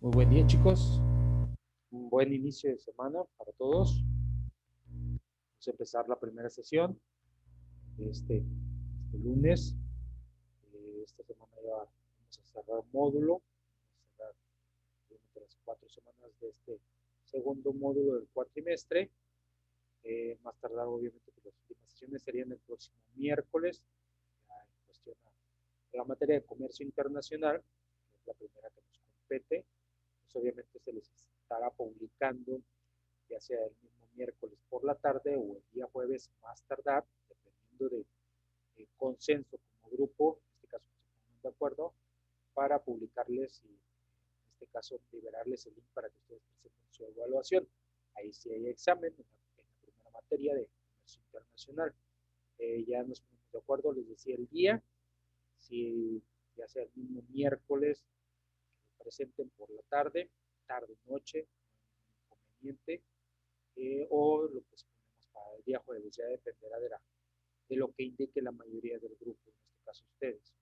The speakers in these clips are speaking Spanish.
Muy buen día, chicos. Un buen inicio de semana para todos. Vamos a empezar la primera sesión este lunes. Esta semana ya vamos a cerrar módulo. Vamos a cerrar obviamente las 4 semanas de este segundo módulo del cuatrimestre. Más tardar, obviamente, que las últimas sesiones serían el próximo miércoles. Ya en cuestión a la materia de comercio internacional, que es la primera que nos compete, pues obviamente se les estará publicando ya sea el mismo miércoles por la tarde o el día jueves más tardar, dependiendo de consenso como grupo, en este caso se pongan de acuerdo, para publicarles y en este caso liberarles el link para que ustedes presenten su evaluación. Ahí sí hay examen en la primera materia de comercio internacional. Ya nos ponemos de acuerdo, les decía el día, si ya sea el mismo miércoles, que lo presenten por la tarde, tarde-noche, no hay inconveniente, o lo posponemos para el día jueves, ya dependerá de lo que indique la mayoría del grupo, en este caso ustedes.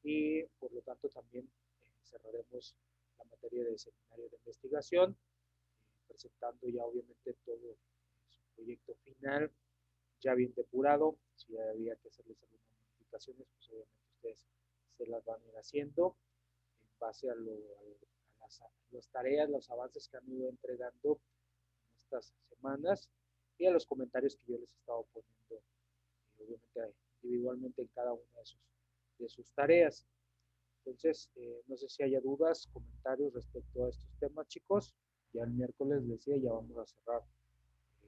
Y por lo tanto también cerraremos la materia de seminario de investigación, presentando ya obviamente todo su proyecto final, ya bien depurado. Si había que hacerles algunas modificaciones, pues obviamente ustedes se las van a ir haciendo en base las tareas, los avances que han ido entregando en estas semanas y a los comentarios que yo les he estado poniendo, obviamente individualmente en cada una de sus tareas. Entonces, no sé si haya dudas, comentarios respecto a estos temas, chicos. Ya el miércoles les decía, ya vamos a cerrar,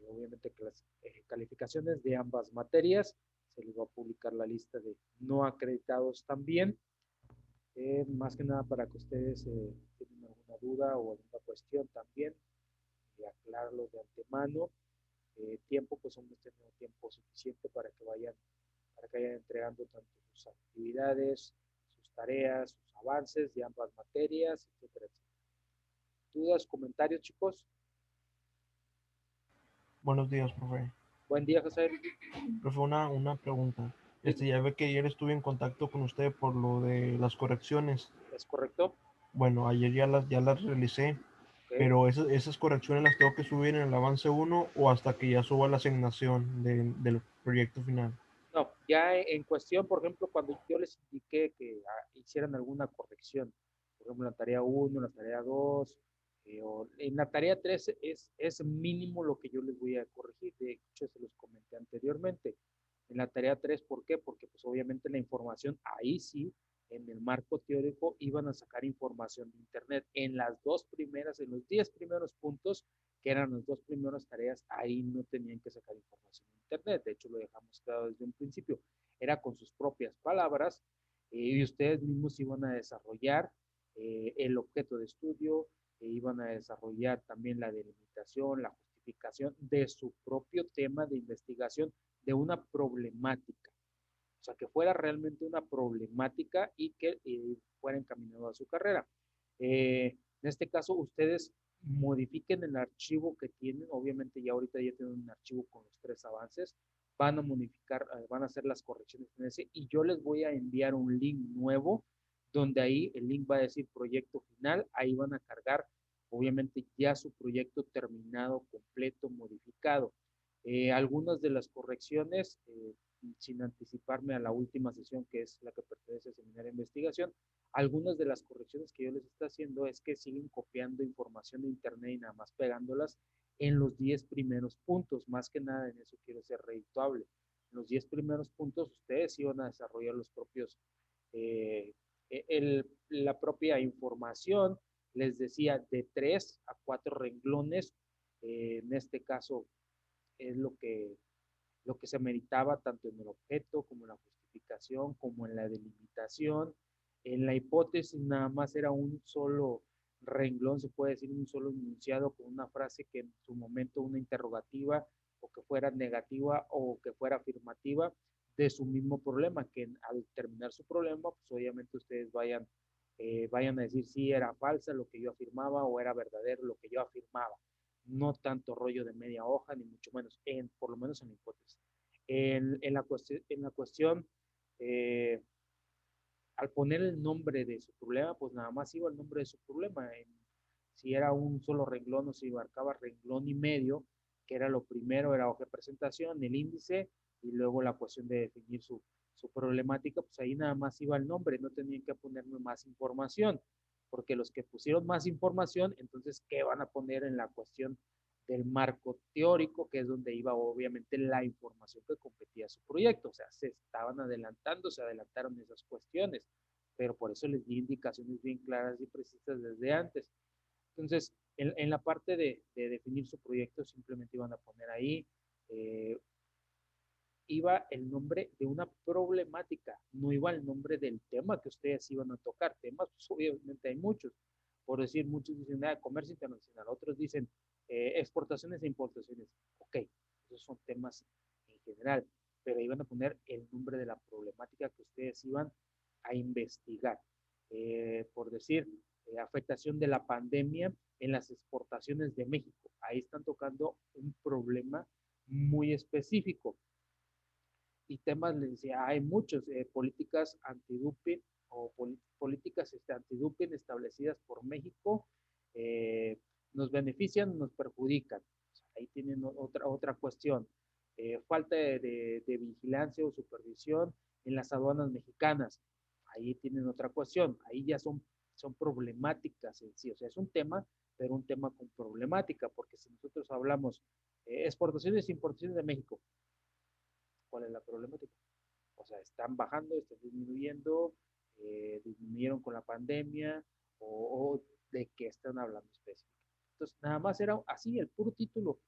obviamente, que las calificaciones de ambas materias. Se les va a publicar la lista de no acreditados también. Más que nada para que ustedes tienen alguna duda o alguna cuestión también, aclararlo de antemano. Tiempo, pues hemos tenido tiempo suficiente para que vayan entregando tanto sus actividades, sus tareas, sus avances de ambas materias, etcétera, etcétera. ¿Dudas, comentarios, chicos? Buenos días, profe. Buen día, José. Profe, una pregunta. Dime, Ya ve que ayer estuve en contacto con usted por lo de las correcciones. ¿es correcto? Bueno, ayer ya las realicé, Ok. pero esas correcciones las tengo que subir en el avance uno o hasta que ya suba la asignación del proyecto final. No, ya en cuestión, por ejemplo, cuando yo les indiqué que hicieran alguna corrección, por ejemplo, la tarea 1, la tarea 2, o en la tarea 3 es mínimo lo que yo les voy a corregir. De hecho, se los comenté anteriormente. En la tarea 3, ¿por qué? Porque pues obviamente la información, ahí sí, en el marco teórico, iban a sacar información de Internet. En las dos primeras, en los 10 primeros puntos, que eran las dos primeras tareas, ahí no tenían que sacar información de Internet. De hecho, lo dejamos claro desde un principio. Era con sus propias palabras, y ustedes mismos iban a desarrollar el objeto de estudio, iban a desarrollar también la delimitación, la justificación de su propio tema de investigación, de una problemática. O sea, que fuera realmente una problemática y que fuera encaminado a su carrera. En este caso, ustedes modifiquen el archivo que tienen. Obviamente, ya ahorita ya tienen un archivo con los 3 avances. Van a modificar, van a hacer las correcciones en ese y yo les voy a enviar un link nuevo donde ahí el link va a decir proyecto final. Ahí van a cargar, obviamente, ya su proyecto terminado, completo, modificado. Algunas de las correcciones, sin anticiparme a la última sesión, que es la que pertenece al seminario de investigación, algunas de las correcciones que yo les estoy haciendo es que siguen copiando información de internet y nada más pegándolas en los 10 primeros puntos. Más que nada en eso quiero ser redituable. En los 10 primeros puntos ustedes iban a desarrollar los propios, eh, la propia información, les decía, de 3 a 4 renglones. En este caso es lo que se meritaba tanto en el objeto como en la justificación, como en la delimitación. En la hipótesis nada más era un solo renglón, se puede decir un solo enunciado con una frase que en su momento una interrogativa o que fuera negativa o que fuera afirmativa de su mismo problema, que al terminar su problema, pues obviamente ustedes vayan a decir si era falsa lo que yo afirmaba o era verdadero lo que yo afirmaba. No tanto rollo de media hoja, ni mucho menos, por lo menos en la hipótesis. En la cuestión, eh, al poner el nombre de su problema, pues nada más iba el nombre de su problema. si era un solo renglón o si abarcaba renglón y medio, que era lo primero, era hoja de presentación, el índice y luego la cuestión de definir su problemática, pues ahí nada más iba el nombre, no tenían que ponerme más información, porque los que pusieron más información, entonces, ¿qué van a poner en la cuestión del marco teórico, que es donde iba obviamente la información que competía a su proyecto? O sea, se estaban adelantando, se adelantaron esas cuestiones, pero por eso les di indicaciones bien claras y precisas desde antes. Entonces, en la parte de definir su proyecto, simplemente iban a poner ahí, eh, iba el nombre de una problemática, no iba el nombre del tema que ustedes iban a tocar. Temas, pues obviamente hay muchos. Por decir, muchos dicen, comercio internacional, otros dicen exportaciones e importaciones. Ok, esos son temas en general, pero iban a poner el nombre de la problemática que ustedes iban a investigar. Por decir, afectación de la pandemia en las exportaciones de México. Ahí están tocando un problema muy específico. Y temas, les decía, hay muchos, políticas antidoping o políticas antidoping establecidas por México, eh, nos benefician, nos perjudican. O sea, ahí tienen otra cuestión. Falta de vigilancia o supervisión en las aduanas mexicanas. Ahí tienen otra cuestión. Ahí ya son problemáticas en sí. O sea, es un tema, pero un tema con problemática, porque si nosotros hablamos exportaciones e importaciones de México, ¿cuál es la problemática? O sea, están bajando, están disminuyendo, disminuyeron con la pandemia, o de qué están hablando específicamente. Entonces, nada más era así, el puro título.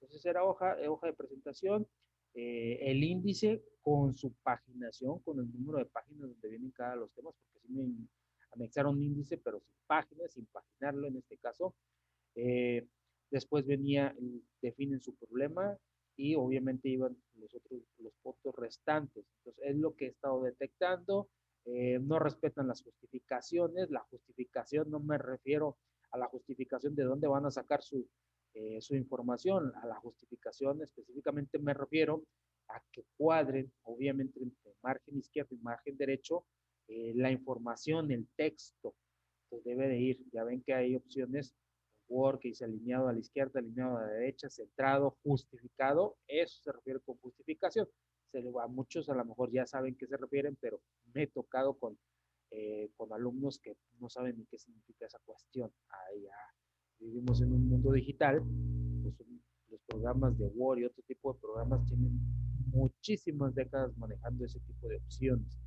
Entonces era hoja de presentación, el índice con su paginación, con el número de páginas donde vienen cada los temas, porque sí me anexaron un índice, pero sin páginas, sin paginarlo en este caso. Eh, Después venía, definen su problema y obviamente iban los puntos restantes. Entonces, es lo que he estado detectando. No respetan las justificaciones. La justificación no me refiero a la justificación de dónde van a sacar su información. A la justificación específicamente me refiero a que cuadren, obviamente, entre margen izquierdo y margen derecho, la información, el texto. Entonces debe de ir. Ya ven que hay opciones Word que dice alineado a la izquierda, alineado a la derecha, centrado, justificado. Eso se refiere con justificación. A muchos a lo mejor ya saben qué se refieren, pero me he tocado con alumnos que no saben ni qué significa esa cuestión. Ahí ya vivimos en un mundo digital, pues los programas de Word y otro tipo de programas tienen muchísimas décadas manejando ese tipo de opciones.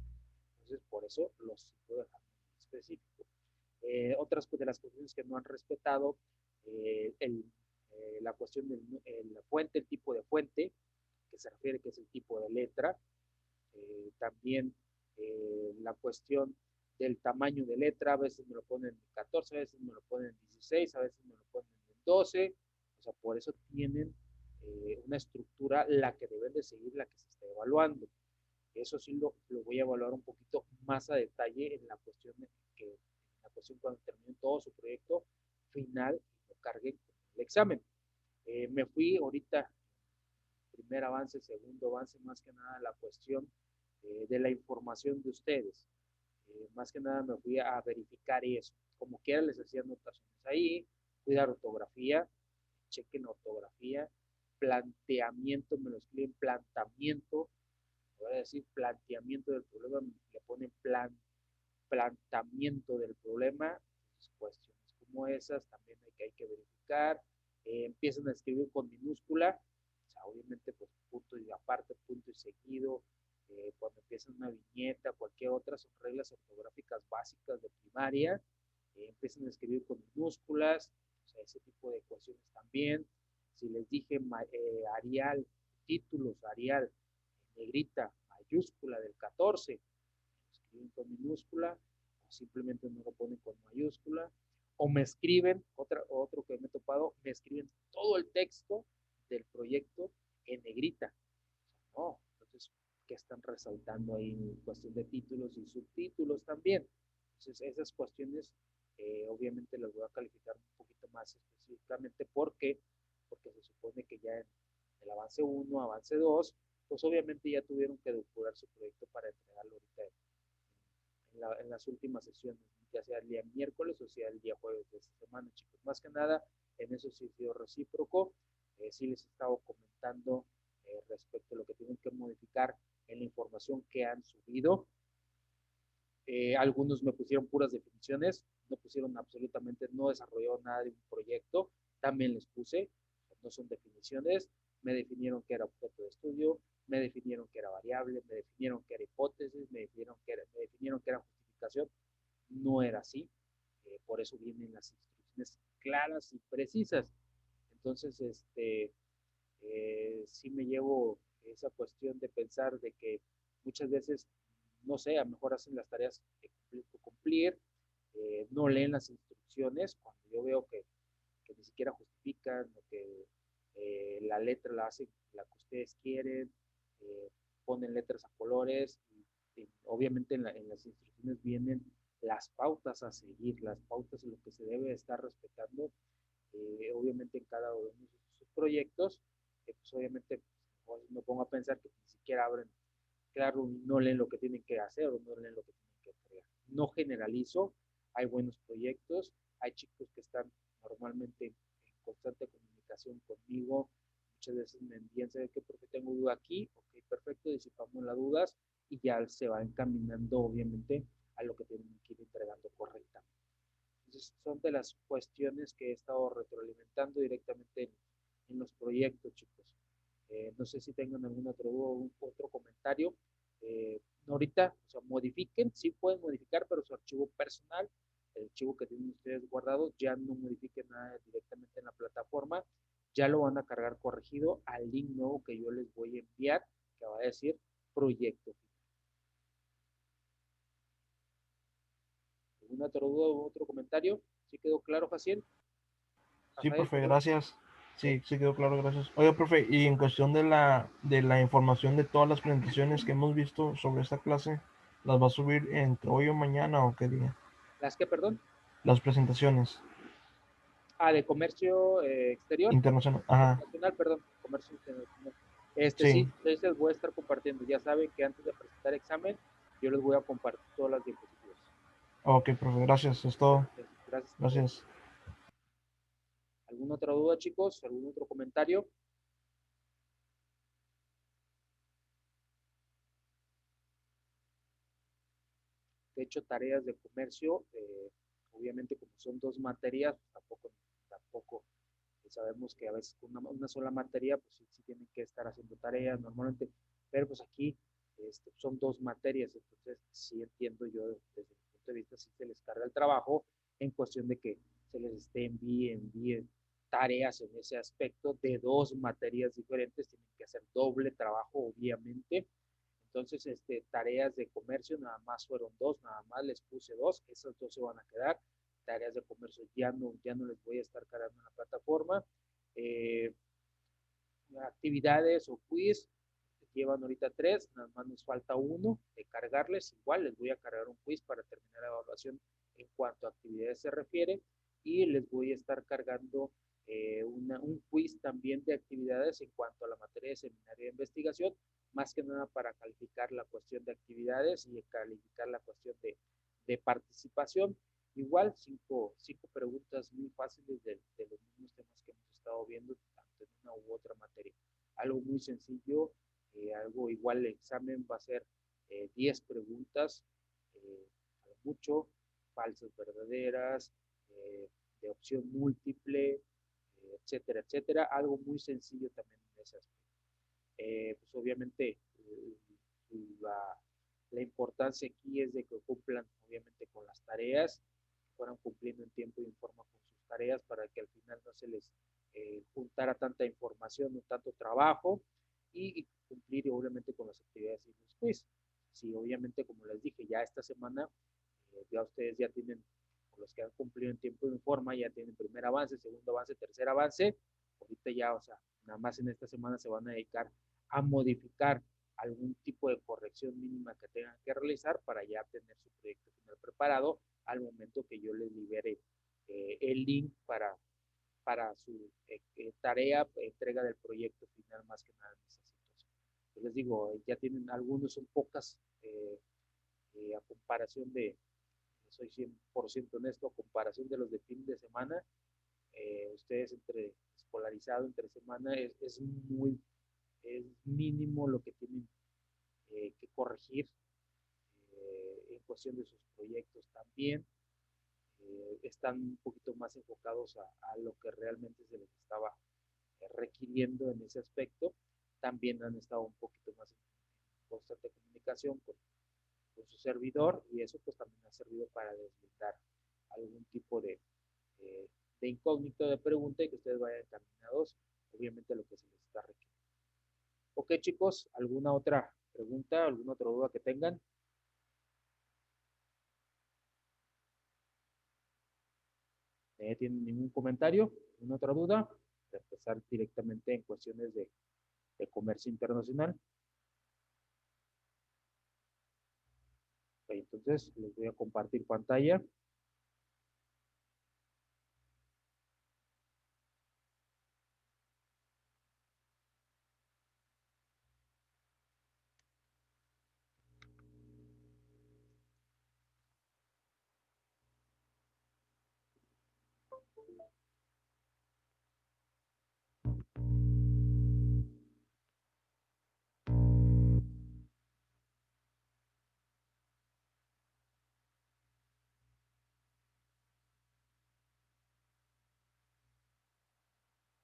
Entonces, por eso los sigo dejando en específico. Otras de las cuestiones que no han respetado, la cuestión de la fuente, el tipo de fuente, que se refiere que es el tipo de letra, también la cuestión del tamaño de letra, a veces me lo ponen en 14, a veces me lo ponen en 16, a veces me lo ponen en 12, o sea, por eso tienen una estructura la que deben de seguir, la que se está evaluando. Eso sí lo voy a evaluar un poquito más a detalle en la cuestión cuando terminen todo su proyecto final y lo carguen con el examen. Me fui ahorita, primer avance, segundo avance, más que nada la cuestión de la información de ustedes. Más que nada me fui a verificar eso. Como quiera les hacía anotaciones ahí, cuidar ortografía, chequen ortografía, planteamiento, me lo escriben planteamiento, voy a decir planteamiento del problema, le ponen planteamiento del problema, pues, cuestiones como esas también hay que verificar. Empiezan a escribir con minúscula, o sea, obviamente pues punto y aparte, punto y seguido. Cuando empiezan una viñeta, cualquier otra, son reglas ortográficas básicas de primaria. Empiezan a escribir con minúsculas, o sea, ese tipo de cuestiones también. Si les dije Arial, títulos, Arial, negrita, mayúscula del 14, escriben con minúscula, o simplemente no lo ponen con mayúscula, o me escriben, otro que me he topado, me escriben todo el texto del proyecto en negrita. No, entonces, ¿qué están resaltando ahí en cuestión de títulos y subtítulos también? Entonces, esas cuestiones, obviamente las voy a calificar un poquito más específicamente porque se supone que ya en el avance 1, avance 2, pues obviamente ya tuvieron que depurar su proyecto para entregarlo ahorita en las últimas sesiones ya sea el día miércoles o sea el día jueves de esta semana, chicos. Más que nada, en eso sí ha sido recíproco. Sí les he estado comentando respecto a lo que tienen que modificar en la información que han subido. Algunos me pusieron puras definiciones, no pusieron absolutamente, no desarrollaron nada de un proyecto, también les puse, no son definiciones, me definieron que era objeto de estudio, me definieron que era variable, me definieron que era hipótesis, me definieron que era justificación, no era así, por eso vienen las instrucciones claras y precisas. Entonces, sí me llevo esa cuestión de pensar de que muchas veces, no sé, a lo mejor hacen las tareas que cumplir, no leen las instrucciones, cuando yo veo que ni siquiera justifican o que la letra la hacen la que ustedes quieren, eh, ponen letras a colores y obviamente en las instrucciones vienen las pautas a seguir, las pautas en lo que se debe estar respetando, obviamente en cada uno de sus proyectos, pues obviamente pues, me pongo a pensar que ni siquiera abren, claro, no leen lo que tienen que hacer o no leen lo que tienen que entregar. No generalizo, hay buenos proyectos, hay chicos que están normalmente en constante comunicación conmigo, muchas veces me envían, ¿sabe qué? Porque tengo duda aquí, ok, perfecto, disipamos las dudas y ya se va encaminando obviamente a lo que tienen que ir entregando correctamente. Entonces, son de las cuestiones que he estado retroalimentando directamente en los proyectos, chicos. No sé si tengan algún otro comentario. Ahorita, o sea, modifiquen, sí pueden modificar, pero su archivo personal, el archivo que tienen ustedes guardado, ya no modifiquen nada directamente en la plataforma, ya lo van a cargar corregido al link nuevo que yo les voy a enviar, que va a decir proyecto. ¿Alguna otra duda o otro comentario? ¿Sí quedó claro, Jaciel? Sí, Rafael, profe, perdón. gracias. Ok. Sí, sí quedó claro, gracias. Oiga, profe, y en cuestión de la información de todas las presentaciones que hemos visto sobre esta clase, ¿las va a subir entre hoy o mañana o qué día? ¿Las que, perdón? Las presentaciones Ah, de comercio exterior, internacionales. Ajá, internacional, perdón, comercio internacional. sí. Sí, les voy a estar compartiendo. Ya saben que antes de presentar examen, yo les voy a compartir todas las diapositivas. Ok, profe, gracias. Es todo. Gracias a todos. Gracias. ¿Alguna otra duda, chicos? ¿Algún otro comentario? De hecho, tareas de comercio, obviamente como son dos materias, tampoco sabemos que a veces con una sola materia, pues sí tienen que estar haciendo tareas normalmente, pero pues aquí son dos materias, entonces sí entiendo yo desde mi punto de vista, sí se les carga el trabajo en cuestión de que se les envíe tareas en ese aspecto de dos materias diferentes, tienen que hacer doble trabajo, obviamente. Entonces, tareas de comercio nada más fueron dos, nada más les puse dos, esas dos se van a quedar. Tareas de comercio ya no les voy a estar cargando en la plataforma. Eh, Actividades o quiz, llevan ahorita tres, nada más nos falta uno de cargarles. Igual les voy a cargar un quiz para terminar la evaluación en cuanto a actividades se refiere y les voy a estar cargando un quiz también de actividades en cuanto a la materia de seminario de investigación, más que nada para calificar la cuestión de actividades y calificar la cuestión de participación. Igual, cinco preguntas muy fáciles de los mismos temas que hemos estado viendo, tanto en una u otra materia. Algo muy sencillo, algo igual el examen va a ser 10 preguntas, a lo mucho, falsas, verdaderas, de opción múltiple, etcétera, etcétera. Algo muy sencillo también en ese aspecto. Pues obviamente la, la importancia aquí es de que cumplan obviamente con las tareas, que fueran cumpliendo en tiempo y en forma con sus tareas para que al final no se les juntara tanta información o tanto trabajo y cumplir obviamente con las actividades y los quiz. Sí, obviamente como les dije, ya esta semana ya ustedes ya tienen, los que han cumplido en tiempo y en forma, ya tienen primer avance, segundo avance, tercer avance. Ahorita ya, o sea, nada más en esta semana se van a dedicar a modificar algún tipo de corrección mínima que tengan que realizar para ya tener su proyecto final preparado al momento que yo les libere el link para su tarea, entrega del proyecto final más que nada en esa situación. Yo les digo, ya tienen algunos, son pocas a comparación soy 100% honesto, a comparación de los de fin de semana, ustedes escolarizado entre semana es mínimo lo que tienen que corregir en cuestión de sus proyectos también. Están un poquito más enfocados a lo que realmente se les estaba requiriendo en ese aspecto. También han estado un poquito más en constante comunicación con su servidor, y eso pues también ha servido para desmontar algún tipo de incógnito, de pregunta, y que ustedes vayan encaminados obviamente a lo que se les está requiriendo. Ok, chicos, ¿alguna otra pregunta, alguna otra duda que tengan? ¿Tienen ningún comentario? ¿Ninguna otra duda? Para empezar directamente en cuestiones de comercio internacional. Okay, entonces les voy a compartir pantalla.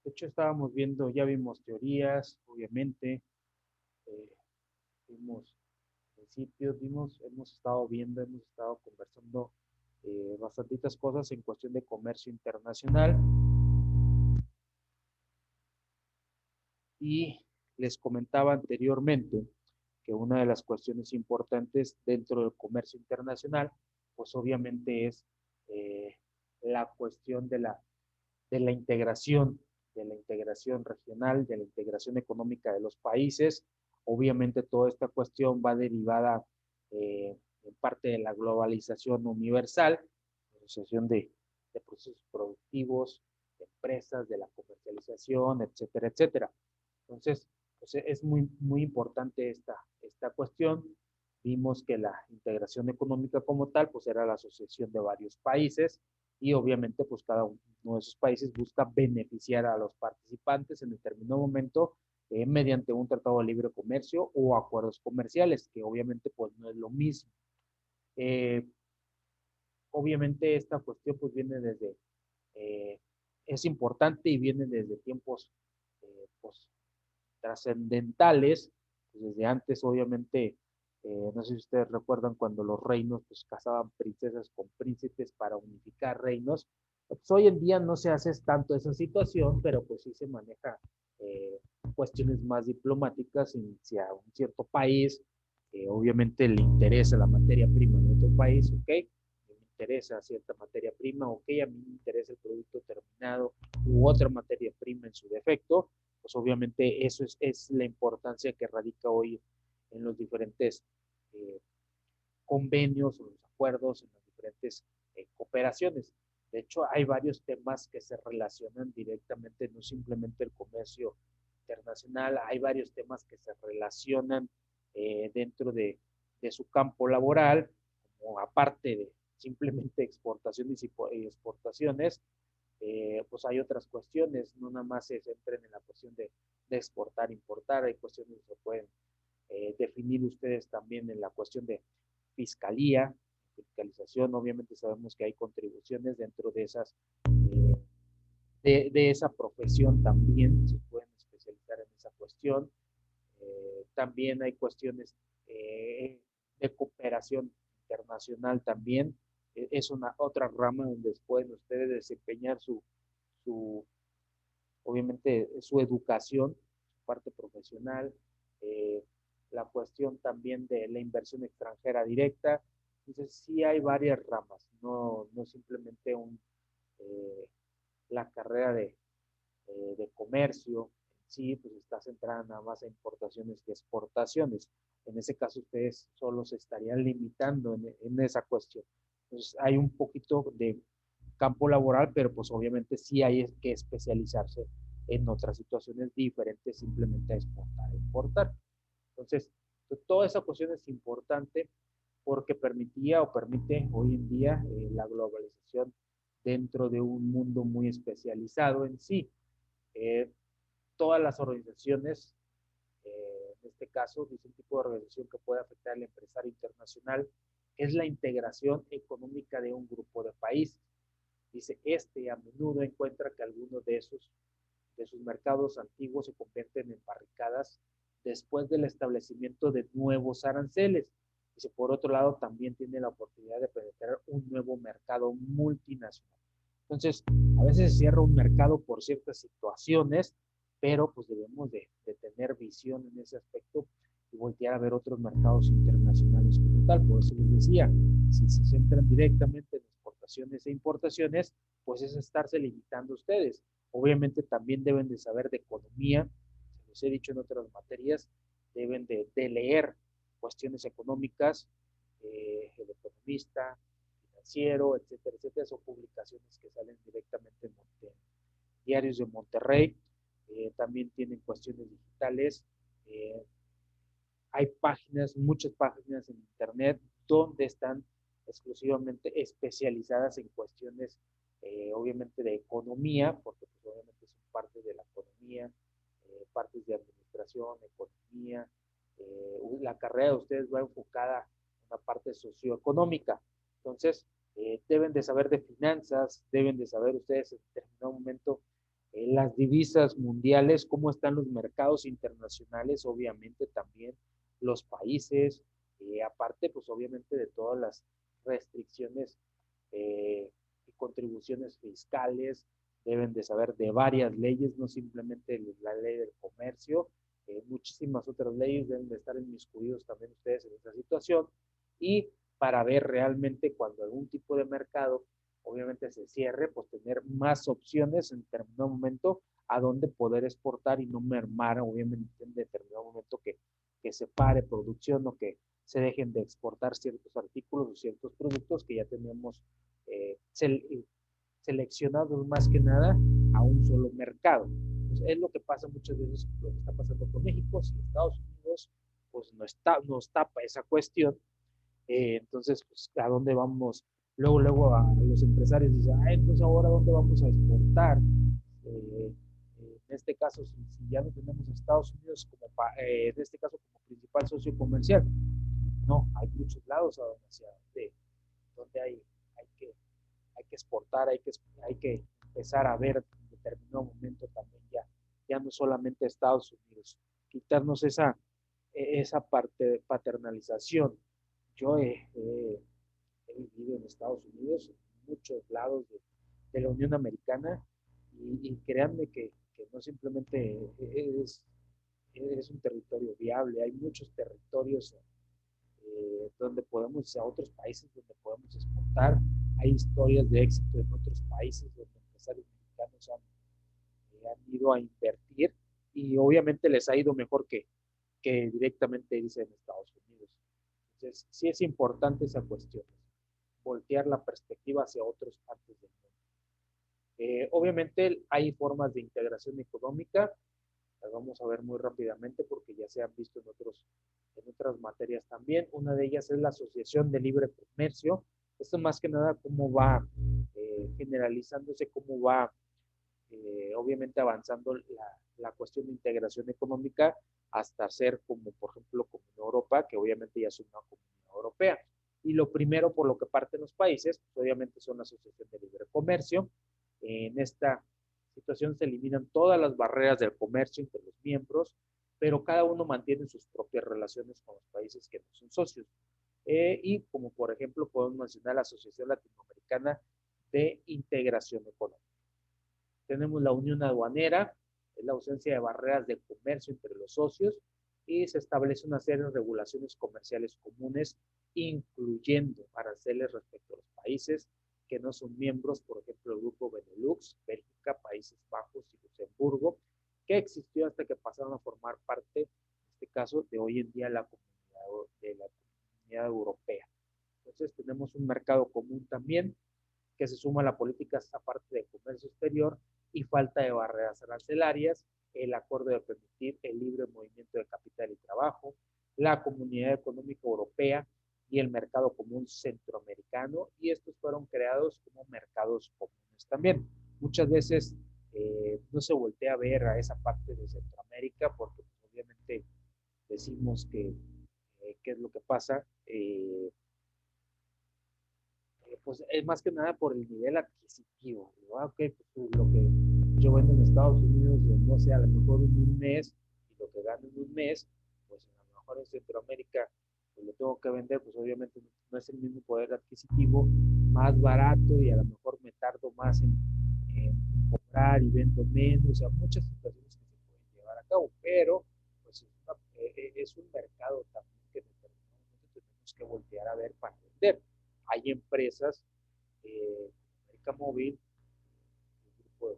De hecho, estábamos viendo, ya vimos teorías, obviamente, vimos principios, hemos estado viendo, hemos estado conversando bastantitas cosas en cuestión de comercio internacional, y les comentaba anteriormente que una de las cuestiones importantes dentro del comercio internacional, pues obviamente es eh, la cuestión de la integración regional, de la integración económica de los países. Obviamente toda esta cuestión va derivada en parte de la globalización universal, la asociación de procesos productivos, de empresas, de la comercialización, etcétera, etcétera. Entonces, pues es muy importante esta cuestión. Vimos que la integración económica como tal, pues era la asociación de varios países, y obviamente pues cada uno de esos países busca beneficiar a los participantes en determinado momento mediante un tratado de libre comercio o acuerdos comerciales, que obviamente pues no es lo mismo. Eh, Obviamente esta cuestión pues viene eh, es importante y viene desde tiempos pues trascendentales, pues desde antes obviamente, no sé si ustedes recuerdan cuando los reinos pues casaban princesas con príncipes para unificar reinos. Pues hoy en día no se hace tanto esa situación, pero pues sí se maneja eh, cuestiones más diplomáticas, y si a un cierto país obviamente le interesa la materia prima de otro país, ok, me interesa cierta materia prima, ok, a mí me interesa el producto terminado u otra materia prima en su defecto, pues obviamente eso es la importancia que radica hoy en los diferentes eh, convenios o los acuerdos, en las diferentes cooperaciones. De hecho, hay varios temas que se relacionan directamente, no simplemente el comercio internacional, hay varios temas que se relacionan dentro de su campo laboral, como aparte de simplemente exportaciones y exportaciones, pues hay otras cuestiones, no nada más se centren en la cuestión de exportar, importar, hay cuestiones que se pueden definir ustedes también en la cuestión de fiscalía, fiscalización. Obviamente sabemos que hay contribuciones dentro de esas, de esa profesión también, se pueden especializar en esa cuestión. También hay cuestiones de cooperación internacional también. Es una otra rama donde pueden ustedes desempeñar su obviamente su educación, su parte profesional, eh, la cuestión también de la inversión extranjera directa. Entonces sí hay varias ramas, no simplemente la carrera de comercio en sí, pues está centrada nada más en importaciones y exportaciones. En ese caso ustedes solo se estarían limitando en esa cuestión. Entonces hay un poquito de campo laboral, pero pues obviamente sí hay que especializarse en otras situaciones diferentes simplemente a exportar e importar. Entonces, toda esa cuestión es importante porque permitía o permite hoy en día la globalización dentro de un mundo muy especializado en sí. Eh, Todas las organizaciones, en este caso, es un tipo de organización que puede afectar al empresario internacional, es la integración económica de un grupo de países. Dice, a menudo encuentra que algunos de sus mercados antiguos se convierten en barricadas después del establecimiento de nuevos aranceles. Dice, por otro lado, también tiene la oportunidad de penetrar un nuevo mercado multinacional. Entonces, a veces se cierra un mercado por ciertas situaciones, pero pues debemos de tener visión en ese aspecto y voltear a ver otros mercados internacionales como tal. Por eso les decía, si se centran directamente en exportaciones e importaciones, pues es estarse limitando a ustedes. Obviamente también deben de saber de economía, se los he dicho en otras materias, deben de leer cuestiones económicas, el economista, financiero, etcétera, etcétera, son publicaciones que salen directamente en diarios de Monterrey, también tienen cuestiones digitales, eh, hay páginas, muchas páginas en internet donde están exclusivamente especializadas en cuestiones, obviamente, de economía, porque pues, obviamente son parte de la economía, partes de administración, economía. La carrera de ustedes va enfocada en la parte socioeconómica. Entonces, deben de saber de finanzas, deben de saber ustedes en determinado momento las divisas mundiales, cómo están los mercados internacionales, obviamente también los países, aparte, pues obviamente de todas las restricciones y contribuciones fiscales, deben de saber de varias leyes, no simplemente la ley del comercio, muchísimas otras leyes deben de estar inmiscuidos también ustedes en esta situación y para ver realmente cuando algún tipo de mercado obviamente se cierre, pues tener más opciones en determinado momento a dónde poder exportar y no mermar, obviamente en determinado momento que se pare producción o que se dejen de exportar ciertos artículos o ciertos productos que ya tenemos seleccionados más que nada a un solo mercado. Pues es lo que pasa muchas veces, lo que está pasando con México, si Estados Unidos pues nos tapa esa cuestión, entonces pues a dónde vamos, luego a los empresarios dicen, entonces ahora dónde vamos a exportar, en este caso si ya no tenemos a Estados Unidos en este caso como principal socio comercial, no, hay muchos lados hacia donde hay que exportar, hay que empezar a ver en determinado momento también ya no solamente Estados Unidos, quitarnos esa parte paternalización. Yo he vivido en Estados Unidos, en muchos lados de la Unión Americana, y créanme que no simplemente es un territorio viable, hay muchos territorios donde podemos, a otros países donde podemos exportar. Hay historias de éxito en otros países donde empresarios mexicanos han ido a invertir y obviamente les ha ido mejor que directamente irse en Estados Unidos. Entonces, sí es importante esa cuestión, voltear la perspectiva hacia otras partes del mundo. Obviamente hay formas de integración económica, las vamos a ver muy rápidamente porque ya se han visto en otras materias también. Una de ellas es la Asociación de Libre Comercio. Esto más que nada cómo va generalizándose, cómo va obviamente avanzando la cuestión de integración económica hasta ser como, por ejemplo, como en Europa, que obviamente ya es una comunidad europea. Y lo primero por lo que parten los países, pues obviamente son la Asociación de Libre Comercio. En esta situación se eliminan todas las barreras del comercio entre los miembros, pero cada uno mantiene sus propias relaciones con los países que no son socios. Y como por ejemplo podemos mencionar la Asociación Latinoamericana de Integración Económica. Tenemos la unión aduanera, es la ausencia de barreras de comercio entre los socios y se establece una serie de regulaciones comerciales comunes, incluyendo aranceles respecto a los países que no son miembros, por ejemplo, el Grupo Benelux, Bélgica, Países Bajos y Luxemburgo, que existió hasta que pasaron a formar parte, en este caso, de hoy en día la comunidad europea. Entonces tenemos un mercado común también, que se suma a la política aparte de comercio exterior y falta de barreras arancelarias, el acuerdo de permitir el libre movimiento de capital y trabajo, la Comunidad Económica Europea y el mercado común centroamericano, y estos fueron creados como mercados comunes también. Muchas veces no se voltea a ver a esa parte de Centroamérica porque pues, obviamente decimos que qué es lo que pasa, pues es más que nada por el nivel adquisitivo, ¿no? Okay, pues, lo que yo vendo en Estados Unidos, no sé, a lo mejor en un mes, y lo que gano en un mes, pues a lo mejor en Centroamérica, pues lo tengo que vender, pues obviamente no es el mismo poder adquisitivo, más barato y a lo mejor me tardo más en comprar y vendo menos, o sea, muchas situaciones que se pueden llevar a cabo, pero pues es un mercado también que en determinado momento tenemos que voltear a ver para vender. Hay empresas, América Móvil, el grupo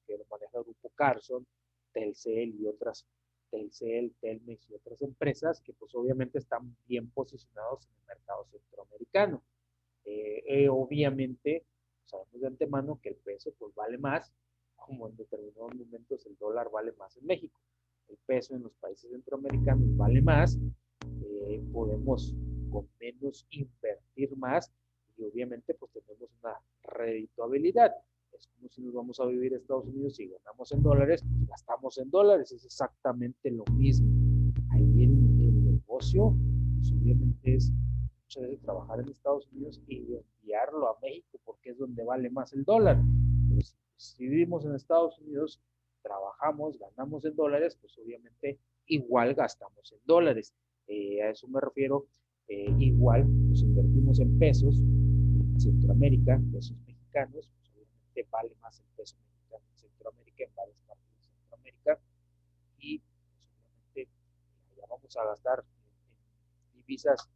que lo maneja el grupo Carson, Telcel y otras, Telcel, Telmex y otras empresas que pues obviamente están bien posicionados en el mercado centroamericano. Obviamente sabemos de antemano que el peso pues vale más, como en determinados momentos el dólar vale más en México. El peso en los países centroamericanos vale más, podemos con menos invertir más y obviamente pues tenemos una redituabilidad. Es como si nos vamos a vivir a Estados Unidos y ganamos en dólares, pues gastamos en dólares, es exactamente lo mismo. Ahí el negocio, pues obviamente es muchas veces trabajar en Estados Unidos y enviarlo a México porque es donde vale más el dólar. Pues, si vivimos en Estados Unidos, trabajamos, ganamos en dólares, pues obviamente igual gastamos en dólares. A eso me refiero. Igual, pues invertimos en pesos, en Centroamérica, pesos mexicanos, pues obviamente vale más el peso mexicano en Centroamérica, en varias partes de Centroamérica, y pues obviamente ya vamos a gastar en divisas,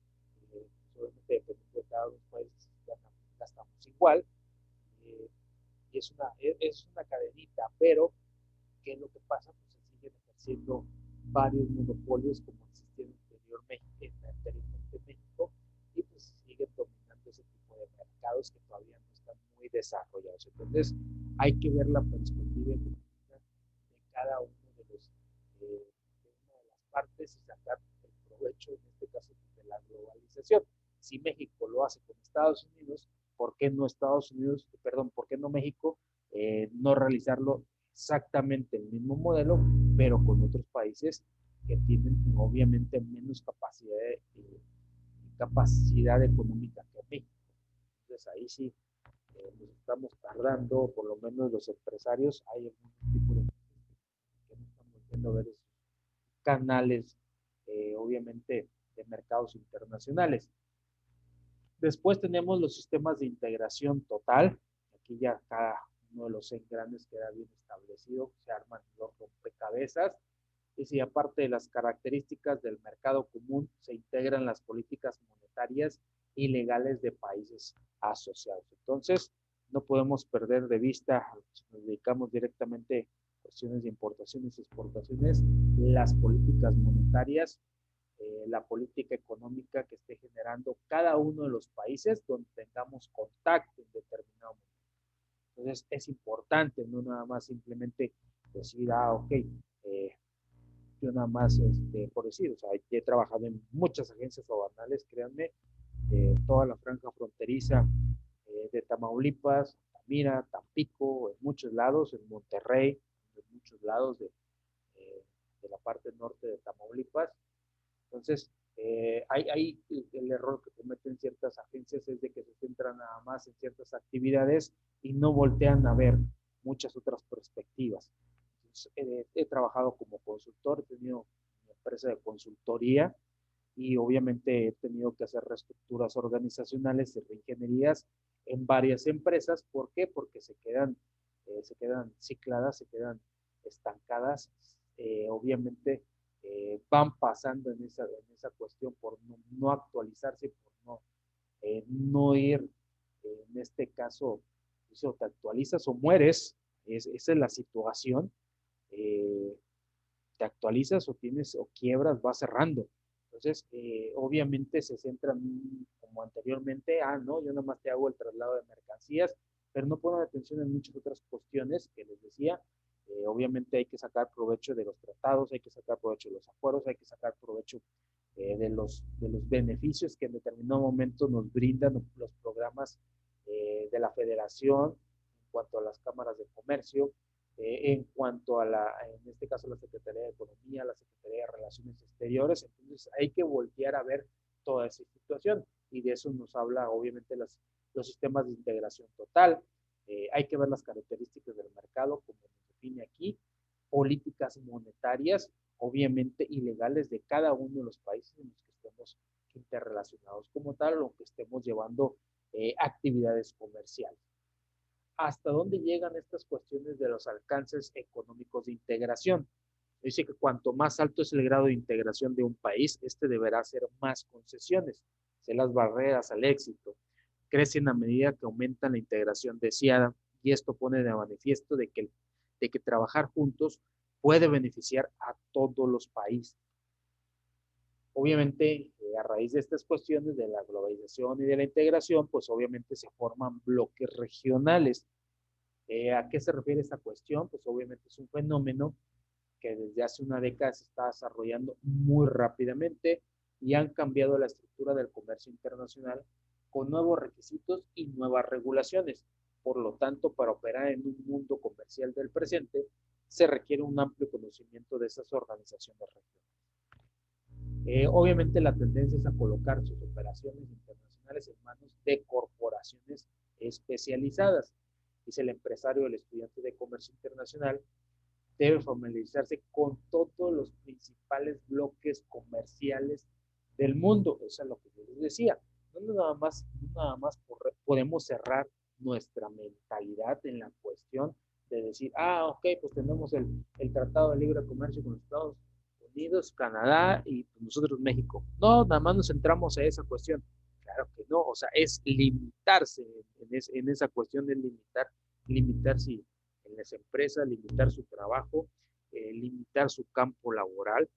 obviamente dependiendo de cada uno de los países, gastamos igual, eh, y es una cadenita, pero ¿qué es lo que pasa? Pues se siguen ejerciendo varios monopolios como existían anteriormente en México y pues siguen dominando ese tipo de mercados que todavía no están muy desarrollados. Entonces hay que ver la perspectiva económica de cada uno de una de las partes y sacar el provecho, en este caso, de la globalización. Si México lo hace con Estados Unidos, ¿por qué no Estados Unidos, perdón, por qué no México no realizarlo exactamente el mismo modelo, pero con otros países que tienen obviamente menos capacidad económica que México? Entonces ahí sí nos estamos tardando, por lo menos los empresarios, hay algún tipo de que no estamos viendo ver esos canales, obviamente, de mercados internacionales. Después tenemos los sistemas de integración total. Aquí ya cada uno de los engranes queda bien establecido, se arman los rompecabezas. Y si aparte de las características del mercado común, se integran las políticas monetarias y legales de países asociados. Entonces, no podemos perder de vista, si nos dedicamos directamente a cuestiones de importaciones y exportaciones, las políticas monetarias, la política económica que esté generando cada uno de los países donde tengamos contacto en determinado momento. Entonces es importante, no nada más simplemente decir, ok, yo nada más, por decir, o sea, he trabajado en muchas agencias aduanales, créanme, toda la franja fronteriza de Tamaulipas, Tamira, Tampico, en muchos lados, en Monterrey, en muchos lados de la parte norte de Tamaulipas. Entonces, hay el error que cometen ciertas agencias es de que se centran nada más en ciertas actividades y no voltean a ver muchas otras perspectivas. Entonces, he trabajado como consultor, he tenido una empresa de consultoría y obviamente he tenido que hacer reestructuras organizacionales y reingenierías en varias empresas. ¿Por qué? Porque se quedan cicladas, se quedan estancadas. Obviamente van pasando en esa cuestión por no actualizarse, por no ir, en este caso, o te actualizas o mueres, esa es la situación. Eh, Te actualizas o tienes o quiebras, vas cerrando. Entonces, obviamente se centran como anteriormente, no, yo nada más te hago el traslado de mercancías, pero no ponen atención en muchas otras cuestiones que les decía. Obviamente hay que sacar provecho de los tratados, hay que sacar provecho de los acuerdos, hay que sacar provecho de los beneficios que en determinado momento nos brindan los programas de la federación en cuanto a las cámaras de comercio, en cuanto a en este caso, la Secretaría de Economía, la Secretaría de Relaciones Exteriores. Entonces hay que voltear a ver toda esa situación y de eso nos habla obviamente los sistemas de integración total. Hay que ver las características del mercado, como nos define aquí, políticas monetarias, obviamente ilegales de cada uno de los países en los que estemos interrelacionados como tal o que estemos llevando actividades comerciales. ¿Hasta dónde llegan estas cuestiones de los alcances económicos de integración? Dice que cuanto más alto es el grado de integración de un país, este deberá hacer más concesiones. Las barreras al éxito crecen a medida que aumenta la integración deseada y esto pone de manifiesto de que trabajar juntos puede beneficiar a todos los países. Obviamente, a raíz de estas cuestiones de la globalización y de la integración, pues obviamente se forman bloques regionales. ¿A qué se refiere esta cuestión? Pues obviamente es un fenómeno que desde hace una década se está desarrollando muy rápidamente y han cambiado la estructura del comercio internacional con nuevos requisitos y nuevas regulaciones. Por lo tanto, para operar en un mundo comercial del presente, se requiere un amplio conocimiento de esas organizaciones regionales. Obviamente la tendencia es a colocar sus operaciones internacionales en manos de corporaciones especializadas. Dice el empresario o el estudiante de comercio internacional debe familiarizarse con todos los principales bloques comerciales del mundo. Eso es lo que yo les decía. No nada más podemos cerrar nuestra mentalidad en la cuestión de decir, ok, pues tenemos el Tratado de Libre Comercio con los Estados Unidos, Canadá y pues, nosotros México. No, nada más nos centramos en esa cuestión. Claro que no, o sea, es limitarse en esa cuestión de limitar si en las empresas, limitar su trabajo, limitar su campo laboral.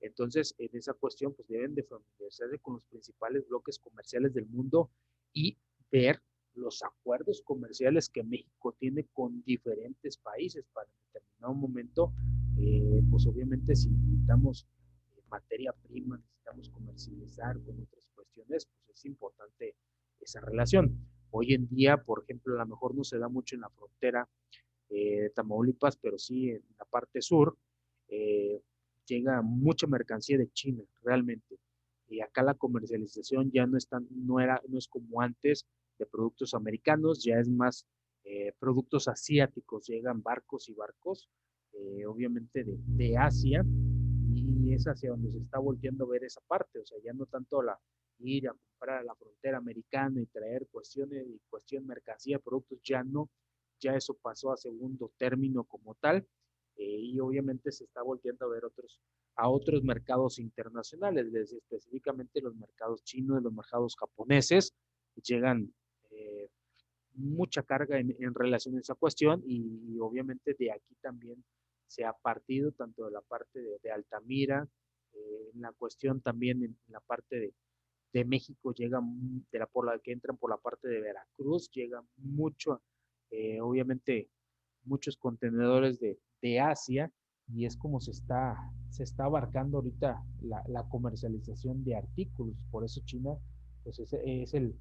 Entonces, en esa cuestión, pues deben de familiarizarse con los principales bloques comerciales del mundo y ver los acuerdos comerciales que México tiene con diferentes países para en determinado momento, pues obviamente si necesitamos materia prima, necesitamos comercializar con otras cuestiones, pues es importante esa relación. Hoy en día, por ejemplo, a lo mejor no se da mucho en la frontera de Tamaulipas, pero sí en la parte sur, eh, llega mucha mercancía de China, realmente. Y acá la comercialización ya no es como antes de productos americanos, ya es más productos asiáticos, llegan barcos y barcos, obviamente de Asia, y es hacia donde se está volviendo a ver esa parte, o sea, ya no tanto ir a comprar a la frontera americana y traer cuestión mercancía, productos, ya no, ya eso pasó a segundo término como tal, y obviamente se está volviendo a ver a otros mercados internacionales, específicamente los mercados chinos, los mercados japoneses, llegan mucha carga en relación a esa cuestión y obviamente de aquí también se ha partido tanto de la parte de Altamira, en la cuestión también en la parte de México llega, por la que entran por la parte de Veracruz, llega mucho, obviamente, muchos contenedores de Asia y es como se está abarcando ahorita la comercialización de artículos. Por eso China pues es el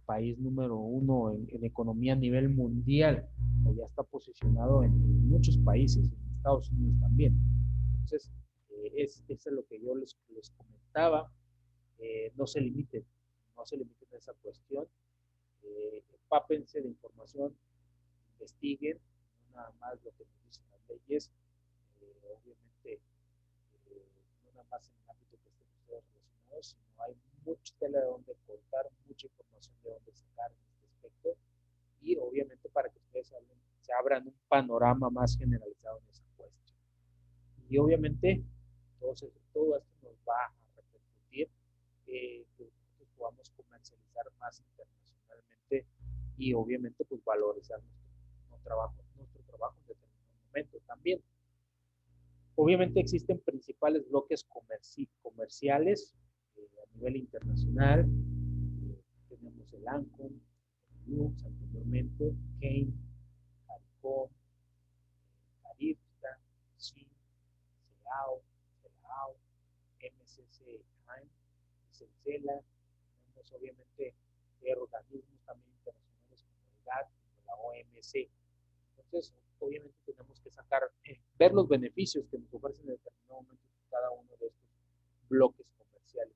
país número uno en economía a nivel mundial. Ya está posicionado en muchos países, en Estados Unidos también. Entonces, es lo que yo les comentaba. No se limiten, no se limiten a esa cuestión, empápense de información, investiguen, no nada más lo que nos dicen las leyes, obviamente no nada más en el ámbito que estén ustedes relacionados, sino hay mucha tela de donde cortar, mucha información de donde sacar en este aspecto y obviamente para que ustedes se abran un panorama más generalizado en esa cuestión. Y obviamente todo esto nos va a repercutir que nosotros podamos comercializar más internacionalmente y obviamente pues valorizar nuestro trabajo en determinado momento también. Obviamente existen principales bloques comerciales a nivel internacional. Tenemos el ANCOM, el NUX anteriormente, CAIN, CARICOM, CARIFTA, CIN, CEAO, CELAO, MCC, es el CELA, tenemos obviamente organismos también internacionales como el GATT, como la OMC. Entonces, obviamente tenemos que ver los beneficios que nos ofrecen en determinado momento cada uno de estos bloques comerciales.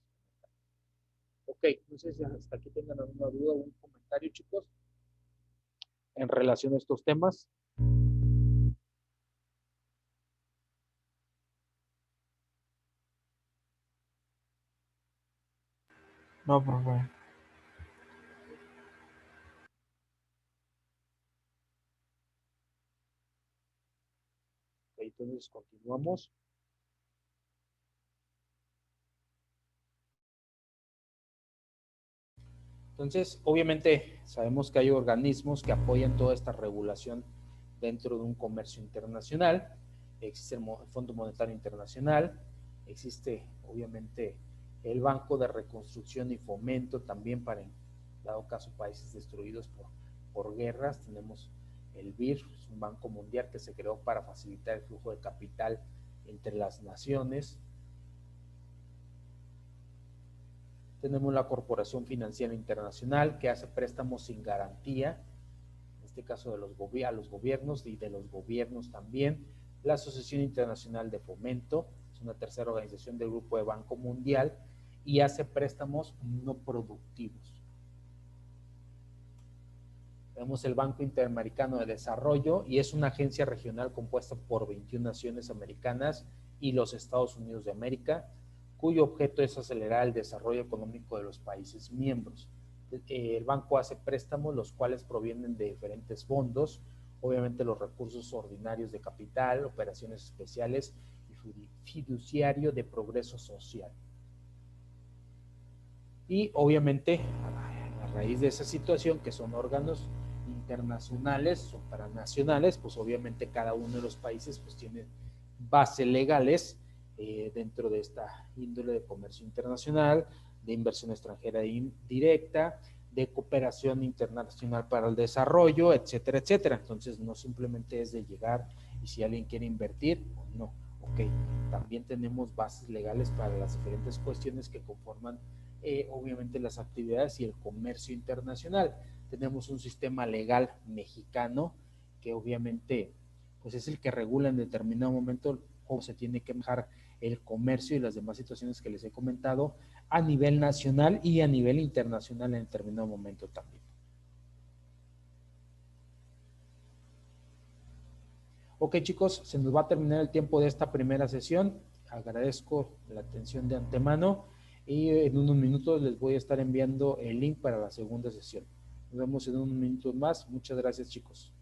Ok, no sé si hasta aquí tengan alguna duda o un comentario, chicos, en relación a estos temas. No, profe. Ok, entonces continuamos. Entonces, obviamente, sabemos que hay organismos que apoyan toda esta regulación dentro de un comercio internacional. Existe el Fondo Monetario Internacional, existe, obviamente, el Banco de Reconstrucción y Fomento también para, en dado caso, países destruidos por guerras. Tenemos el BIR, es un banco mundial que se creó para facilitar el flujo de capital entre las naciones. Tenemos la Corporación Financiera Internacional, que hace préstamos sin garantía, en este caso a los gobiernos y de los gobiernos también. La Asociación Internacional de Fomento, es una tercera organización del Grupo de Banco Mundial y hace préstamos no productivos. Tenemos el Banco Interamericano de Desarrollo y es una agencia regional compuesta por 21 naciones americanas y los Estados Unidos de América, cuyo objeto es acelerar el desarrollo económico de los países miembros. El banco hace préstamos, los cuales provienen de diferentes fondos, obviamente los recursos ordinarios de capital, operaciones especiales y fiduciario de progreso social. Y obviamente, a raíz de esa situación, que son órganos internacionales o paranacionales, pues obviamente cada uno de los países pues tiene bases legales dentro de esta índole de comercio internacional, de inversión extranjera directa, de cooperación internacional para el desarrollo, etcétera, etcétera. Entonces no simplemente es de llegar y si alguien quiere invertir, no. Ok, también tenemos bases legales para las diferentes cuestiones que conforman obviamente las actividades y el comercio internacional. Tenemos un sistema legal mexicano que obviamente pues es el que regula en determinado momento cómo se tiene que manejar el comercio y las demás situaciones que les he comentado a nivel nacional y a nivel internacional en determinado momento también. Ok, chicos, se nos va a terminar el tiempo de esta primera sesión. Agradezco la atención de antemano y en unos minutos les voy a estar enviando el link para la segunda sesión. Nos vemos en unos minutos más. Muchas gracias, chicos.